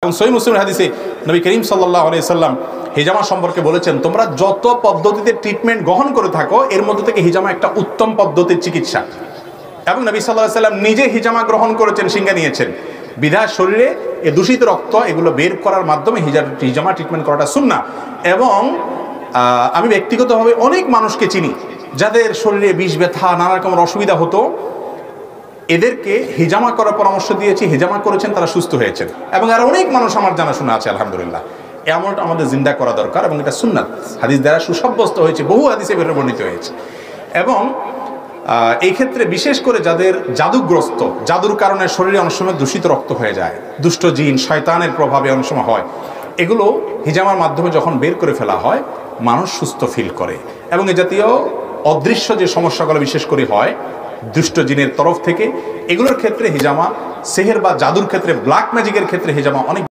এবং সহিহ মুসলিমের হাদিসে নবী করিম সাল্লাল্লাহু আলাইহি সাল্লাম হিজামা সম্পর্কে বলেছেন, তোমরা যত পদ্ধতিতে ট্রিটমেন্ট গ্রহণ করে থাকো এর মধ্যে থেকে হিজামা একটা উত্তম পদ্ধতির চিকিৎসা। এবং নবী সাল্লাল্লাহু আলাইহি সাল্লাম নিজে হিজামা গ্রহণ করেছেন, সিঙ্গা নিয়েছেন। বিধায় শরীরে এই দূষিত রক্ত এগুলো বের করার মাধ্যমে হিজামা ট্রিটমেন্ট করাটা সুন্নাহ। এবং আমি ব্যক্তিগতভাবে অনেক মানুষকে চিনি যাদের শরীরে বিষ ব্যথা নানা রকমের অসুবিধা হতো, এদেরকে হিজামা করার পরামর্শ দিয়েছি, হিজামা করেছেন, তারা সুস্থ হয়েছেন। এবং আর অনেক মানুষ আমার জানাশোনা আছে আলহামদুলিল্লাহ। এমনটা আমাদের জিন্দা করা দরকার এবং এটা সুন্নাত, হাদিস দ্বারা সুসাব্যস্ত হয়েছে, বহু হাদিসে বর্ণিত হয়েছে। এবং এই ক্ষেত্রে বিশেষ করে যাদের জাদুগ্রস্ত, জাদুর কারণে শরীরে অনেক সময় দূষিত রক্ত হয়ে যায়, দুষ্ট জিন শয়তানের প্রভাবে অনেক সময় হয়, এগুলো হিজামার মাধ্যমে যখন বের করে ফেলা হয় মানুষ সুস্থ ফিল করে। এবং এ জাতীয় অদৃশ্য যে সমস্যাগুলো বিশেষ করে হয় দুষ্ট জিনের তরফ থেকে, এগুলোর ক্ষেত্রে হিজামা, সেহের বা জাদুর ক্ষেত্রে, ব্ল্যাক ম্যাজিকের ক্ষেত্রে হিজামা অনেক